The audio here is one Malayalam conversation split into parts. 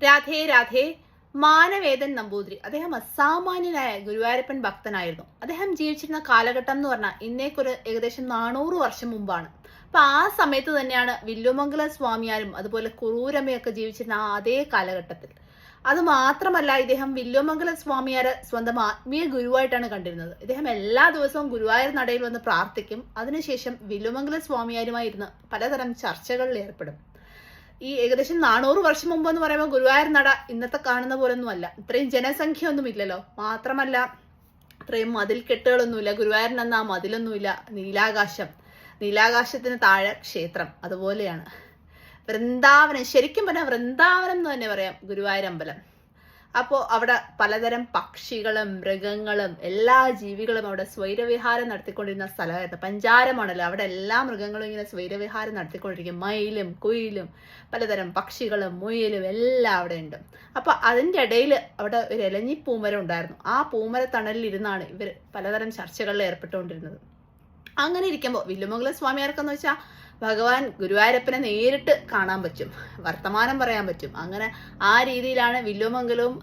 രാധേ രാധേ. മാനവേദൻ നമ്പൂതിരി അദ്ദേഹം അസാമാന്യനായ ഗുരുവായൂരപ്പൻ ഭക്തനായിരുന്നു. അദ്ദേഹം ജീവിച്ചിരുന്ന കാലഘട്ടം എന്ന് പറഞ്ഞാൽ ഇന്നേക്കൊരു ഏകദേശം 400 വർഷം മുമ്പാണ്. അപ്പൊ ആ സമയത്ത് തന്നെയാണ് വില്ലുമംഗല സ്വാമിയാരും അതുപോലെ കുറൂരമ്മയൊക്കെ ജീവിച്ചിരുന്ന അതേ കാലഘട്ടത്തിൽ. അത് മാത്രമല്ല, ഇദ്ദേഹം വില്ലുമംഗല സ്വാമിയാരെ സ്വന്തം ആത്മീയ ഗുരുവായിട്ടാണ് കണ്ടിരുന്നത്. ഇദ്ദേഹം എല്ലാ ദിവസവും ഗുരുവായൂർ നടയിൽ വന്ന് പ്രാർത്ഥിക്കും. അതിനുശേഷം വില്ലുമംഗല സ്വാമിയാരുമായി ഇരുന്ന് പലതരം ചർച്ചകളിൽ ഏർപ്പെടും. ഈ ഏകദേശം 400 വർഷം മുമ്പ് എന്ന് പറയുമ്പോൾ ഗുരുവായൂർ നട ഇന്നത്തെ കാണുന്ന പോലൊന്നുമല്ല. ഇത്രയും ജനസംഖ്യ ഒന്നും ഇല്ലല്ലോ. മാത്രമല്ല ഇത്രയും മതിൽക്കെട്ടുകളൊന്നുമില്ല. ഗുരുവായൂരിനന്ന് ആ മതിലൊന്നുമില്ല. നീലാകാശത്തിന് താഴെ ക്ഷേത്രം. അതുപോലെയാണ് വൃന്ദാവനം. ശരിക്കും പറഞ്ഞാൽ വൃന്ദാവനം എന്ന് തന്നെ പറയാം ഗുരുവായൂർ അമ്പലം. അപ്പോൾ അവിടെ പലതരം പക്ഷികളും മൃഗങ്ങളും എല്ലാ ജീവികളും അവിടെ സ്വൈരവിഹാരം നടത്തിക്കൊണ്ടിരുന്ന സ്ഥലമായിരുന്നു. പഞ്ചാരമാണല്ലോ, അവിടെ എല്ലാ മൃഗങ്ങളും ഇങ്ങനെ സ്വൈരവിഹാരം നടത്തിക്കൊണ്ടിരിക്കും. മയിലും കുയിലും പലതരം പക്ഷികളും മുയലും എല്ലാം അവിടെ ഉണ്ട്. അപ്പൊ അതിൻ്റെ ഇടയിൽ അവിടെ ഒരു ഇലഞ്ഞി പൂമരം ഉണ്ടായിരുന്നു. ആ പൂമര തണലിൽ ഇരുന്നാണ് ഇവർ പലതരം ചർച്ചകളിൽ ഏർപ്പെട്ടുകൊണ്ടിരുന്നത്. അങ്ങനെ ഇരിക്കുമ്പോൾ വില്ലുമംഗല സ്വാമിയാർക്കെന്ന് വെച്ചാൽ ഭഗവാൻ ഗുരുവായൂരപ്പനെ നേരിട്ട് കാണാൻ പറ്റും, വർത്തമാനം പറയാൻ പറ്റും. അങ്ങനെ ആ രീതിയിലാണ് വില്ലുമംഗലവും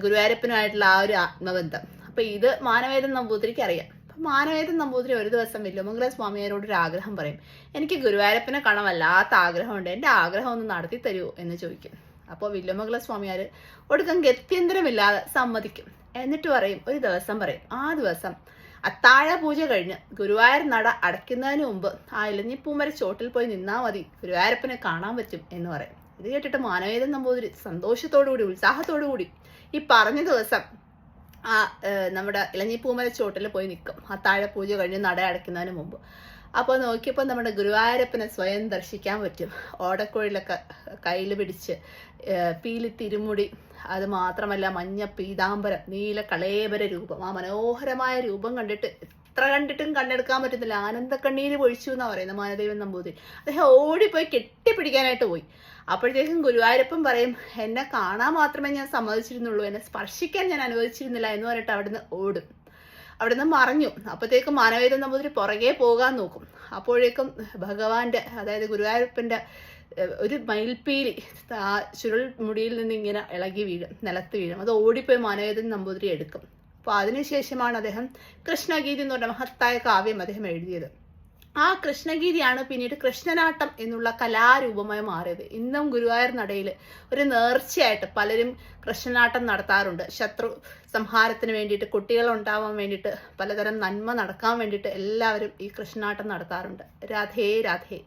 ഗുരുവായൂരപ്പനുമായിട്ടുള്ള ആ ഒരു ആത്മബന്ധം. അപ്പൊ ഇത് മാനവേദൻ നമ്പൂതിരിക്ക് അറിയാം. അപ്പൊ മാനവേദൻ നമ്പൂതിരി ഒരു ദിവസം വില്ലുമംഗല സ്വാമിയാരോട് ഒരു ആഗ്രഹം പറയും. എനിക്ക് ഗുരുവായൂരപ്പനെ കാണാൻ വല്ലാത്ത ആഗ്രഹമുണ്ട്, എൻ്റെ ആഗ്രഹം ഒന്ന് നടത്തി തരുമോ എന്ന് ചോദിക്കും. അപ്പോൾ വില്ലുമംഗല സ്വാമിയാർ ഒടുക്കം ഗത്യന്തരമില്ലാതെ സമ്മതിക്കും. എന്നിട്ട് പറയും, ഒരു ദിവസം പറയും, ആ ദിവസം അത്താഴ പൂജ കഴിഞ്ഞ് ഗുരുവായൂർ നട അടയ്ക്കുന്നതിന് മുമ്പ് ആ ഇലഞ്ഞിപ്പൂമര ചോട്ടിൽ പോയി നിന്നാൽ മതി, ഗുരുവായൂരപ്പനെ കാണാൻ പറ്റും എന്ന് പറയും. ഇത് കേട്ടിട്ട് മാനവേദൻ നമ്പൂതിരി സന്തോഷത്തോടുകൂടി ഉത്സാഹത്തോടുകൂടി ഈ പറഞ്ഞ ദിവസം ആ നമ്മുടെ ഇലഞ്ഞിപ്പൂമര ചോട്ടിൽ പോയി നിൽക്കും, അത്താഴ പൂജ കഴിഞ്ഞ് നട അടയ്ക്കുന്നതിന് മുമ്പ്. അപ്പോൾ നോക്കിയപ്പോൾ നമ്മുടെ ഗുരുവായൂരപ്പനെ സ്വയം ദർശിക്കാൻ പറ്റും. ഓടക്കുഴലൊക്കെ കയ്യിൽ പിടിച്ച്, പീലി തിരുമുടി, അത് മാത്രമല്ല മഞ്ഞ പീതാംബരം, നീല കളേബര രൂപം. ആ മനോഹരമായ രൂപം കണ്ടിട്ട് എത്ര കണ്ടിട്ടും കണ്ടെടുക്കാൻ പറ്റുന്നില്ല. ആനന്ദക്കണ്ണീര് പൊഴിച്ചു എന്നാ പറയുന്നത് മാനദേവൻ നമ്പൂതിരി. അദ്ദേഹം ഓടിപ്പോയി കെട്ടിപ്പിടിക്കാനായിട്ട് പോയി. അപ്പോഴത്തേക്കും ഗുരുവായൂരപ്പൻ പറയും, എന്നെ കാണാൻ മാത്രമേ ഞാൻ സമ്മതിച്ചിരുന്നുള്ളൂ, എന്നെ സ്പർശിക്കാൻ ഞാൻ അനുവദിച്ചിരുന്നില്ല എന്ന് പറഞ്ഞിട്ട് അവിടുന്ന് ഓടും. അവിടുന്ന് മറഞ്ഞു. അപ്പോഴത്തേക്കും മാനവേദൻ നമ്പൂതിരി പുറകെ പോകാൻ നോക്കും. അപ്പോഴേക്കും ഭഗവാന്റെ, അതായത് ഗുരുവായൂരപ്പന്റെ ഒരു മയിൽപ്പീലി ആ ചുരുൾ മുടിയിൽ നിന്ന് ഇങ്ങനെ ഇളകി വീഴും, നിലത്ത് വീഴും. അത് ഓടിപ്പോയി മാനവേദൻ നമ്പൂതിരി എടുക്കും. അപ്പോൾ അതിനുശേഷമാണ് അദ്ദേഹം കൃഷ്ണഗീതി എന്ന് പറഞ്ഞ മഹത്തായ കാവ്യം അദ്ദേഹം എഴുതിയത്. ആ കൃഷ്ണഗീതിയാണ് പിന്നീട് കൃഷ്ണനാട്ടം എന്നുള്ള കലാരൂപമായി മാറിയത്. ഇന്നും ഗുരുവായൂർ നടയിൽ ഒരു നേർച്ചയായിട്ട് പലരും കൃഷ്ണനാട്ടം നടത്താറുണ്ട്. ശത്രു സംഹാരത്തിന് വേണ്ടിയിട്ട്, കുട്ടികൾ ഉണ്ടാവാൻ വേണ്ടിയിട്ട്, പലതരം നന്മ നടക്കാൻ വേണ്ടിയിട്ട് എല്ലാവരും ഈ കൃഷ്ണനാട്ടം നടത്താറുണ്ട്. രാധേ രാധേ.